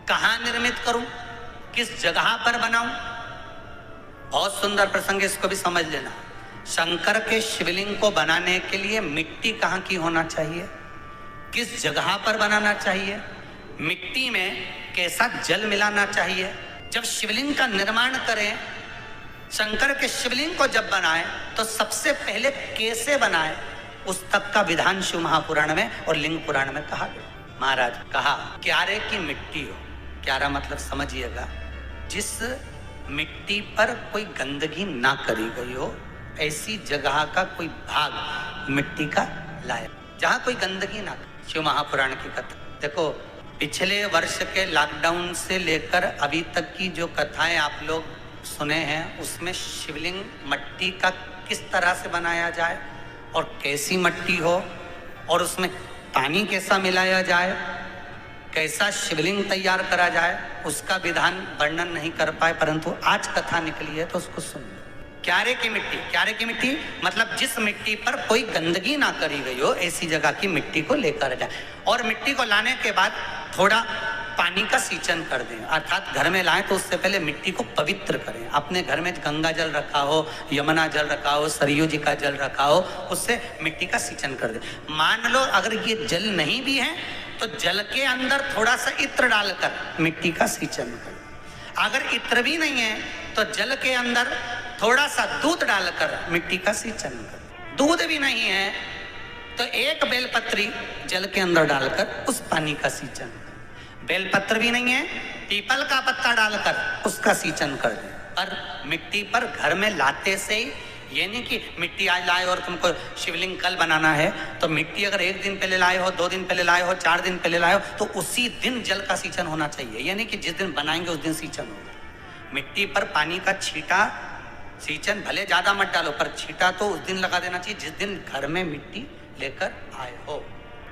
कहाँ निर्मित करूं, किस जगह पर बनाऊं? बहुत सुंदर प्रसंग, इसको भी समझ लेना। शंकर के शिवलिंग को बनाने के लिए मिट्टी कहाँ की होना चाहिए, किस जगह पर बनाना चाहिए, मिट्टी में कैसा जल मिलाना चाहिए। जब शिवलिंग का निर्माण करें, शंकर के शिवलिंग को जब बनाए तो सबसे पहले कैसे बनाए, उस तक का विधान शिव महापुराण में और लिंग पुराण में कहा गया। महाराज कहा क्यारे की मिट्टी हो, क्यारा मतलब समझिएगा जिस मिट्टी पर कोई गंदगी ना करी गई हो, ऐसी जगह का कोई भाग मिट्टी का लाए जहां कोई गंदगी ना। शिव महापुराण की कथा देखो, पिछले वर्ष के लॉकडाउन से लेकर अभी तक की जो कथाएं आप लोग सुने हैं, उसमें शिवलिंग मट्टी का किस तरह से बनाया जाए और कैसी मट्टी हो और उसमें पानी कैसा मिलाया जाए, कैसा शिवलिंग तैयार करा जाए, उसका विधान वर्णन नहीं कर पाए, परंतु आज कथा निकली है तो उसको सुन लो। क्यारे की मिट्टी, क्यारे की मिट्टी मतलब जिस मिट्टी पर कोई गंदगी ना करी गई हो, ऐसी जगह की मिट्टी को लेकर जाए। और मिट्टी को लाने के बाद थोड़ा पानी का सींचन कर दें, अर्थात घर में लाएं तो उससे पहले मिट्टी को पवित्र करें। अपने घर में गंगा जल रखा हो, यमुना जल रखा हो, सरयू जी का जल रखा हो, उससे मिट्टी का सींचन कर दें। मान लो अगर ये जल नहीं भी है तो जल के अंदर थोड़ा सा इत्र डालकर मिट्टी का सींचन करें। अगर इत्र भी नहीं है तो जल के अंदर थोड़ा सा दूध डालकर मिट्टी का सींचन करें। दूध भी नहीं है तो एक बेलपत्री जल के अंदर डालकर उस पानी का सींचन करें। बेलपत्र भी नहीं है, पीपल का पत्ता डालकर उसका सींचन कर दें। पर मिट्टी पर घर में लाते से ही, ये नहीं कि मिट्टी आज लाए और तुमको शिवलिंग कल बनाना है, तो मिट्टी अगर एक दिन पहले लाए हो, 2 दिन पहले लाए हो, 4 दिन पहले लाए हो, तो उसी दिन जल का सींचन होना चाहिए। ये नहीं कि जिस दिन बनाएंगे उस दिन सींचन होगा। मिट्टी पर पानी का छींटा, सींचन भले ज्यादा मत डालो, पर छींटा तो उस दिन लगा देना चाहिए जिस दिन घर में मिट्टी लेकर आए हो।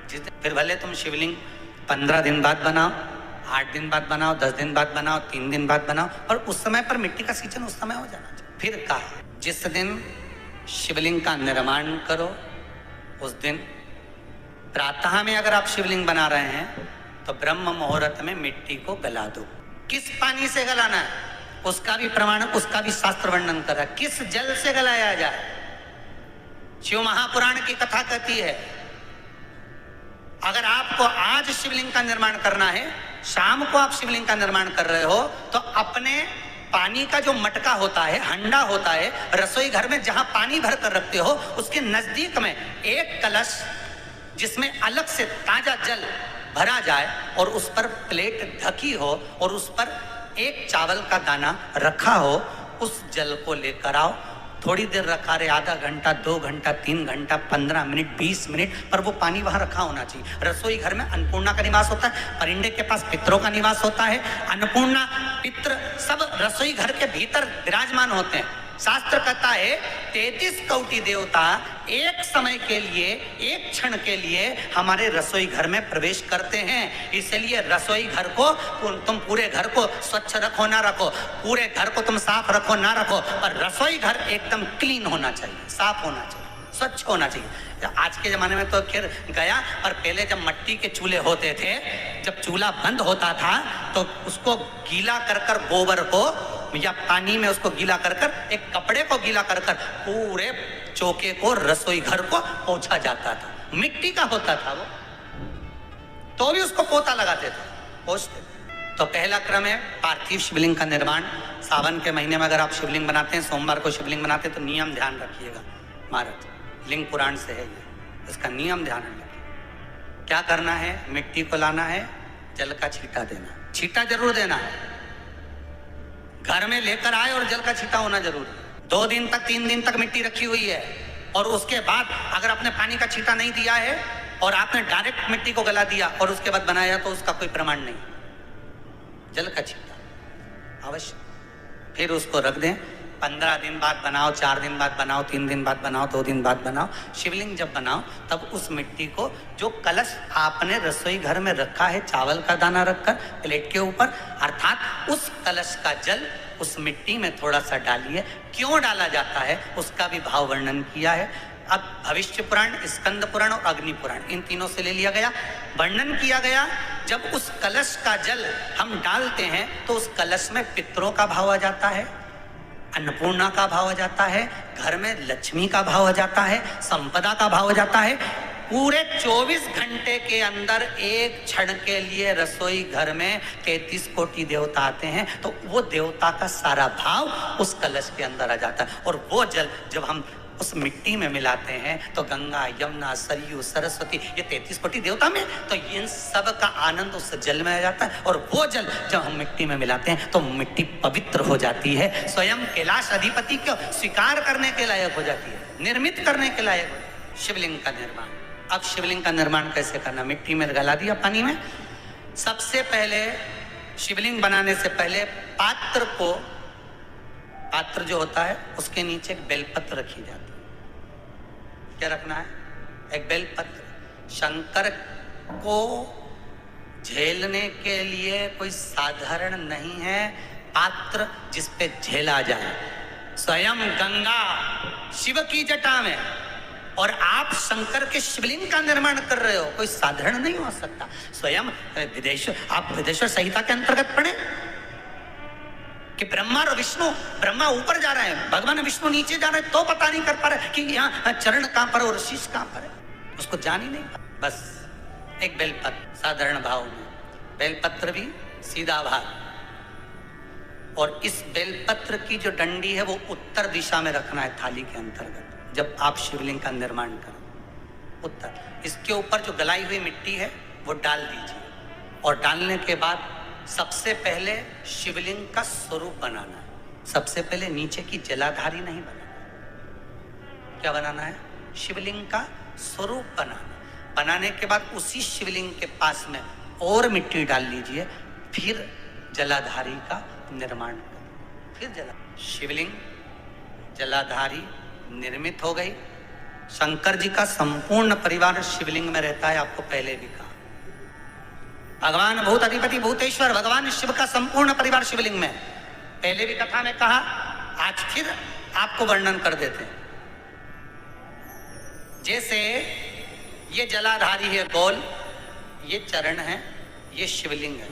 जिस दिन, फिर भले तुम शिवलिंग 15 दिन बाद बनाओ, 8 दिन बाद बनाओ, 10 दिन बाद बनाओ, 3 दिन बाद बनाओ, और उस समय पर मिट्टी का सींचन उस समय हो जाना चाहिए। फिर कहा जिस दिन शिवलिंग का निर्माण करो उस दिन प्रातः में अगर आप शिवलिंग बना रहे हैं तो ब्रह्म मुहूर्त में मिट्टी को गला दो। किस पानी से गलाना है उसका भी प्रमाण, उसका भी शास्त्र वर्णन कर रहा है। किस जल से गलाया जाए, शिव महापुराण की कथा कहती है अगर आपको आज शिवलिंग का निर्माण करना है, शाम को आप शिवलिंग का निर्माण कर रहे हो, तो अपने पानी का जो मटका होता है, हंडा होता है, रसोई घर में जहां पानी भर कर रखते हो, उसके नजदीक में एक कलश जिसमें अलग से ताजा जल भरा जाए और उस पर प्लेट ढकी हो और उस पर एक चावल का दाना रखा हो, उस जल को लेकर आओ। थोड़ी देर रखा रहे, आधा घंटा, 2 घंटा, 3 घंटा, 15 मिनट, 20 मिनट, पर वो पानी वहां रखा होना चाहिए। रसोई घर में अन्नपूर्णा का निवास होता है, परिंदे के पास पितरों का निवास होता है। अन्नपूर्णा, पित्र सब रसोई घर के भीतर विराजमान होते हैं। शास्त्र कहता है 33 कोटि देवता एक समय के लिए, एक क्षण के लिए हमारे रसोई घर में प्रवेश करते हैं। इसलिए रसोई घर को तुम पूरे घर को स्वच्छ रखो ना रखो, पूरे घर को तुम साफ रखो ना रखो, पर रसोई घर एकदम क्लीन होना चाहिए, साफ होना चाहिए, स्वच्छ होना चाहिए। आज के जमाने में तो खैर गया, पर पहले जब मट्टी के चूल्हे होते थे, जब चूल्हा बंद होता था तो उसको गीला कर कर, गोबर को या पानी में उसको गीला कर कर, एक कपड़े को गीला कर कर पूरे चौके को, रसोई घर को पोंछा जाता था। मिट्टी का होता था वो, तो भी उसको पोता लगाते थे, पोंछते। तो पहला क्रम है पार्थिव शिवलिंग का निर्माण। सावन के महीने में अगर आप शिवलिंग बनाते हैं, सोमवार को शिवलिंग बनाते हैं, तो नियम ध्यान रखिएगा महाराज, लिंग पुराण से है ये, इसका नियम ध्यान रखिए। क्या करना है, मिट्टी को लाना है, जल का छींटा देना, छींटा जरूर देना है, घर में लेकर आए और जल का छींटा होना जरूरी है। 2 दिन तक, 3 दिन तक मिट्टी रखी हुई है और उसके बाद अगर आपने पानी का छींटा नहीं दिया है और आपने डायरेक्ट मिट्टी को गला दिया और उसके बाद बनाया, तो उसका कोई प्रमाण नहीं। जल का छींटा अवश्य। फिर उसको रख दें, 15 दिन बाद बनाओ, 4 दिन बाद बनाओ, 3 दिन बाद बनाओ, 2 दिन बाद बनाओ। शिवलिंग जब बनाओ तब उस मिट्टी को, जो कलश आपने रसोई घर में रखा है चावल का दाना रखकर प्लेट के ऊपर, अर्थात उस कलश का जल उस मिट्टी में थोड़ा सा डालिए। क्यों डाला जाता है उसका भी भाव वर्णन किया है। अब भविष्य पुराण, स्कंद पुराण और अग्नि पुराण, इन तीनों से ले लिया गया। वर्णन किया गया जब उस कलश का जल हम डालते हैं तो उस कलश में पितरों का भाव आ जाता है, अन्नपूर्णा का भाव आ जाता है, घर में लक्ष्मी का भाव आ जाता है, संपदा का भाव आ जाता है। पूरे 24 घंटे के अंदर एक क्षण के लिए रसोई घर में 33 कोटि देवता आते हैं, तो वो देवता का सारा भाव उस कलश के अंदर आ जाता है। और वो जल जब हम उस मिट्टी में मिलाते हैं तो गंगा, यमुना, सरयू, सरस्वती, ये 33 कोटि देवता में, तो इन सब का आनंद उस जल में आ जाता है। और वो जल जब हम मिट्टी में मिलाते हैं तो मिट्टी पवित्र हो जाती है, स्वयं कैलाश अधिपति को स्वीकार करने के लायक हो जाती है, निर्मित करने के लायक हो जाती है। शिवलिंग का निर्माण। अब शिवलिंग का निर्माण कैसे करना? मिट्टी में गला दिया पानी में। सबसे पहले शिवलिंग बनाने से पहले पात्र जो होता है उसके नीचे एक बेलपत्र रखी जाती है। क्या रखना है? एक बेलपत्र। शंकर को झेलने के लिए कोई साधारण नहीं है पात्र जिसपे झेला जाए। स्वयं गंगा शिव की जटा में और आप शंकर के शिवलिंग का निर्माण कर रहे हो, कोई साधारण नहीं हो सकता। स्वयं आप विदेश्वर संहिता के अंतर्गत पढ़े कि ब्रह्मा और विष्णु, ब्रह्मा ऊपर जा रहे हैं, भगवान विष्णु नीचे जा रहे हैं, तो पता नहीं कर पा रहे कि यहाँ चरण कहां पर और शीश कहां पर है, उसको जान ही नहीं पा। बस एक बेलपत्र साधारण भाव में, बेलपत्र भी सीधा भाग, और इस बेलपत्र की जो डंडी है वो उत्तर दिशा में रखना है थाली के अंतर्गत। जब आप शिवलिंग का निर्माण करें उत्तर, इसके ऊपर जो गलाई हुई मिट्टी है वो डाल दीजिए। और डालने के बाद सबसे पहले शिवलिंग का स्वरूप बनाना है। सबसे पहले नीचे की जलाधारी नहीं बनाना। क्या बनाना है? शिवलिंग का स्वरूप बनाना। बनाने के बाद उसी शिवलिंग के पास में और मिट्टी डाल लीजिए, फिर जलाधारी का निर्माण करें। फिर शिवलिंग जलाधारी निर्मित हो गई। शंकर जी का संपूर्ण परिवार शिवलिंग में रहता है, आपको पहले भी कहा। भगवान भूत अधिपति भूतेश्वर भगवान शिव का संपूर्ण परिवार शिवलिंग में, पहले भी कथा में कहा, आज फिर आपको वर्णन कर देते हैं। जैसे ये जलाधारी है गोल, ये चरण है, ये शिवलिंग है।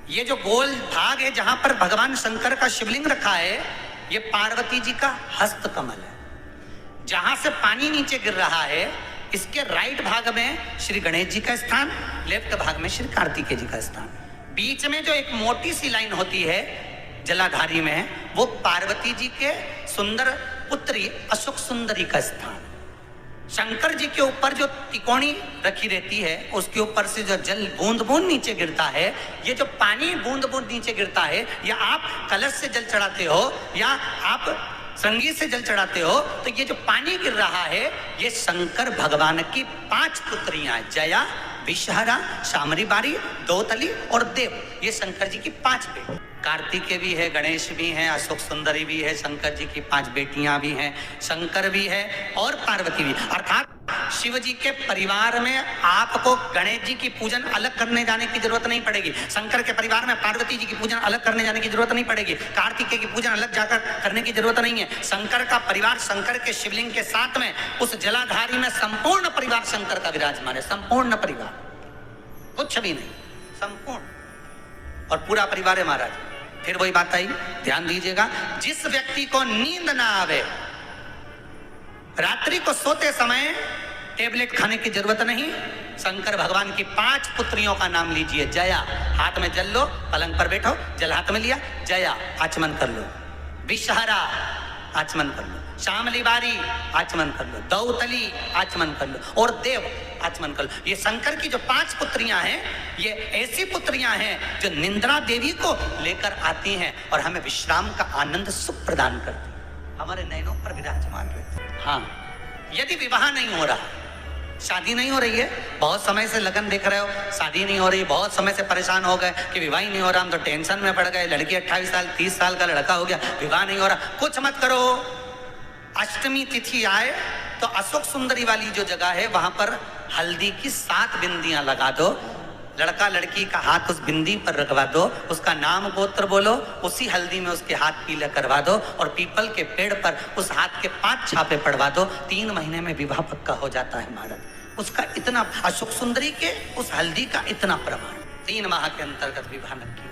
ये जो गोल भाग है जहां पर भगवान शंकर का शिवलिंग रखा है, ये पार्वती जी का हस्त कमल है। जहां से पानी नीचे गिर रहा है, इसके राइट भाग में श्री गणेश जी का स्थान, लेफ्ट भाग में श्री कार्तिकेय जी का स्थान। बीच में जो एक मोटी सी लाइन होती है जलाधारी में, वो पार्वती जी के सुंदर पुत्री अशोक सुंदरी का स्थान। शंकर जी के ऊपर जो तिकोनी रखी रहती है, उसके ऊपर से जो जल बूंद बूंद नीचे गिरता है, ये जो पानी बूंद बूंद नीचे गिरता है, या आप कलश से जल चढ़ाते हो या आप संगीत से जल चढ़ाते हो, तो ये जो पानी गिर रहा है, ये शंकर भगवान की 5 पुत्रियां, जया, विषहरा, शामरी बारी, दोतली और देव, ये शंकर जी की 5 बेटी। कार्तिकेय भी है, गणेश भी हैं, अशोक सुंदरी भी है, शंकर जी की 5 बेटियां भी हैं, शंकर भी है और पार्वती भी। अर्थात शिव जी के परिवार में आपको गणेश जी की पूजन अलग करने जाने की जरूरत नहीं पड़ेगी। शंकर के परिवार में पार्वती जी की पूजन अलग करने जाने की जरूरत नहीं पड़ेगी। कार्तिकेय की पूजन अलग जाकर करने की जरूरत नहीं है। शंकर का परिवार शंकर के शिवलिंग के साथ में उस जलाधारी में संपूर्ण परिवार शंकर का विराजमान है। संपूर्ण परिवार, कुछ भी नहीं, संपूर्ण, और पूरा परिवार है महाराज। फिर वही बात आई, ध्यान दीजिएगा, जिस व्यक्ति को नींद ना आवे, रात्रि को सोते समय टेबलेट खाने की जरूरत नहीं, शंकर भगवान की 5 पुत्रियों का नाम लीजिए। जया, हाथ में जल लो, पलंग पर बैठो, जल हाथ में लिया, जया आचमन कर लो। विषहरा आचमन कर लो, शामली बारी आचमन कर लो, दौतली आचमन कर लो और देव आचमन कर लो। ये शंकर की जो 5 पुत्रियां हैं, ये ऐसी पुत्रियां हैं जो निंद्रा देवी को लेकर आती हैं और हमें विश्राम का आनंद सुख प्रदान करती हैं, हमारे नैनों पर विराजमान रहती हैं। हाँ, यदि विवाह नहीं हो रहा, शादी नहीं हो रही है, बहुत समय से लगन देख रहे हो, शादी नहीं हो रही, बहुत समय से परेशान हो गए कि विवाह ही नहीं हो रहा, हम तो टेंशन में पड़ गए, लड़की 28 साल 30 साल का लड़का हो गया, विवाह नहीं हो रहा, कुछ मत करो। अष्टमी तिथि आए तो अशोक सुंदरी वाली जो जगह है, वहां पर हल्दी की 7 बिंदियां लगा दो, लड़का लड़की का हाथ उस बिंदी पर रखवा दो, उसका नाम गोत्र बोलो, उसी हल्दी में उसके हाथ पीला करवा दो और पीपल के पेड़ पर उस हाथ के 5 छापे पड़वा दो, 3 महीने में विवाह पक्का हो जाता है महाराज। उसका इतना, अशोक सुंदरी के उस हल्दी का इतना प्रमाण, 3 माह के अंतर्गत विवाह न किया।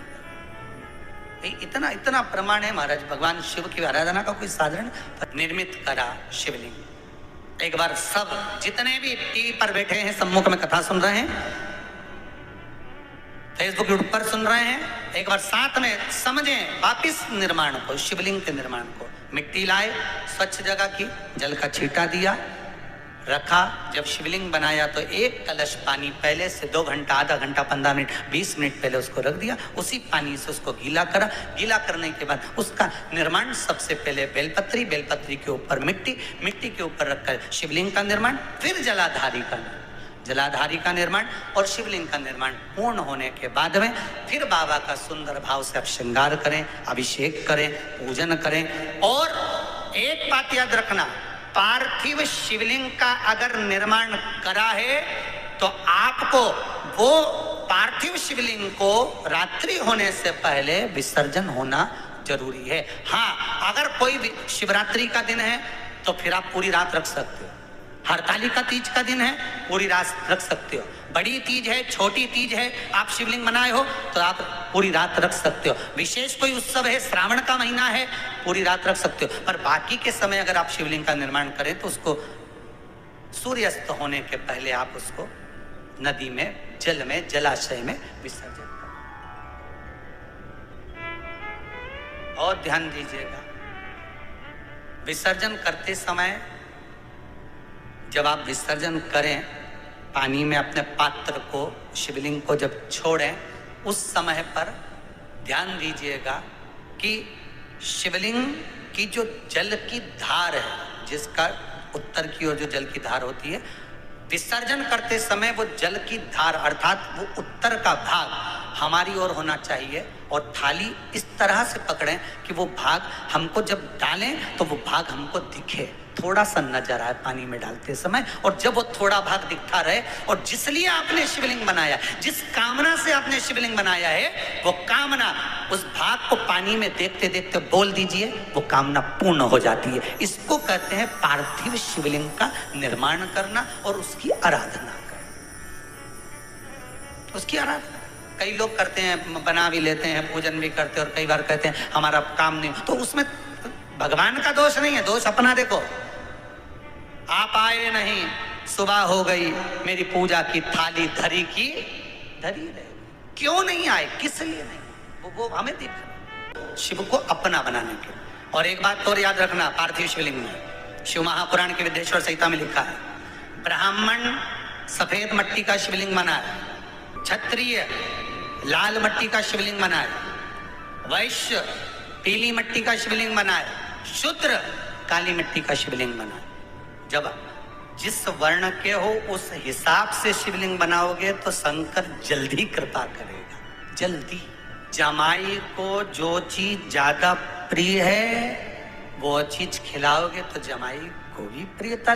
इतना इतना प्रमाण है महाराज। भगवान शिव की आराधना का कोई साधारण निर्मित करा शिवलिंग। एक बार सब जितने भी टीवी पर बैठे हैं, सम्मुख में कथा सुन रहे हैं, फेसबुक यूट्यूब पर सुन रहे हैं, एक बार साथ में समझें वापिस निर्माण को, शिवलिंग के निर्माण को। मिट्टी लाए, स्वच्छ जगह की, जल का छींटा दिया, रखा। जब शिवलिंग बनाया तो 1 कलश पानी पहले से 2 घंटा, आधा घंटा, 15 मिनट, 20 मिनट पहले उसको रख दिया। उसी पानी से उसको गीला करा। गीला करने के बाद उसका निर्माण सबसे पहले बेलपत्री, बेलपत्री के ऊपर मिट्टी, मिट्टी के ऊपर रखकर शिवलिंग का निर्माण, फिर जलाधारी का निर्माण और शिवलिंग का निर्माण पूर्ण होने के बाद में फिर बाबा का सुंदर भाव से आप श्रृंगार करें, अभिषेक करें, पूजन करें। और एक बात याद रखना, पार्थिव शिवलिंग का अगर निर्माण करा है तो आपको वो पार्थिव शिवलिंग को रात्रि होने से पहले विसर्जन होना जरूरी है। हाँ, अगर कोई शिवरात्रि का दिन है तो फिर आप पूरी रात रख सकते हो। हरतालिका तीज का दिन है, पूरी रात रख सकते हो। बड़ी तीज है, छोटी तीज है, आप शिवलिंग बनाए हो तो आप पूरी रात रख सकते हो। विशेष कोई उत्सव है, श्रावण का महीना है, पूरी रात रख सकते हो। पर बाकी के समय अगर आप शिवलिंग का निर्माण करें तो उसको सूर्यास्त होने के पहले आप उसको नदी में, जल में, जलाशय में विसर्जन करें। और ध्यान दीजिएगा, विसर्जन करते समय जब आप विसर्जन करें, पानी में अपने पात्र को, शिवलिंग को जब छोड़ें, उस समय पर ध्यान दीजिएगा कि शिवलिंग की जो जल की धार है, जिसका उत्तर की ओर जो जल की धार होती है, विसर्जन करते समय वो जल की धार अर्थात वो उत्तर का भाग हमारी ओर होना चाहिए और थाली इस तरह से पकड़ें कि वो भाग हमको जब डालें तो वो भाग हमको दिखे, थोड़ा सा नजर आए पानी में डालते समय। और जब वो थोड़ा भाग दिखता रहे, और जिसलिए आपने शिवलिंग बनाया, जिस कामना से आपने शिवलिंग बनाया है, वो कामना उस भाग को पानी में देखते देखते बोल दीजिए, वो कामना पूर्ण हो जाती है। इसको कहते हैं पार्थिव शिवलिंग का निर्माण करना और उसकी आराधना करना। उसकी आराधना कई लोग करते हैं, बना भी लेते हैं, पूजन भी करते हैं, और कई बार कहते हैं हमारा काम नहीं, तो उसमें भगवान का दोष नहीं है, दोष अपना देखो। आप आए नहीं, सुबह हो गई, मेरी पूजा की थाली धरी की धरी रहे, क्यों नहीं आए, किस लिए नहीं, वो हमें देखना, शिव को अपना बनाने के। और एक बात और याद रखना, पार्थिव शिवलिंग में शिव महापुराण के विद्येश्वर संहिता में लिखा है, ब्राह्मण सफेद मट्टी का शिवलिंग बनाए, क्षत्रिय लाल मट्टी का शिवलिंग बनाए, वैश्य पीली मट्टी का शिवलिंग बनाए, शूद्र काली मिट्टी का शिवलिंग बनाए। जब जिस वर्ण के हो उस हिसाब से शिवलिंग बनाओगे तो शंकर जल्दी कृपा करेगा, जल्दी। जमाई को जो चीज ज्यादा प्रिय है वो चीज खिलाओगे तो जमाई को भी प्रियता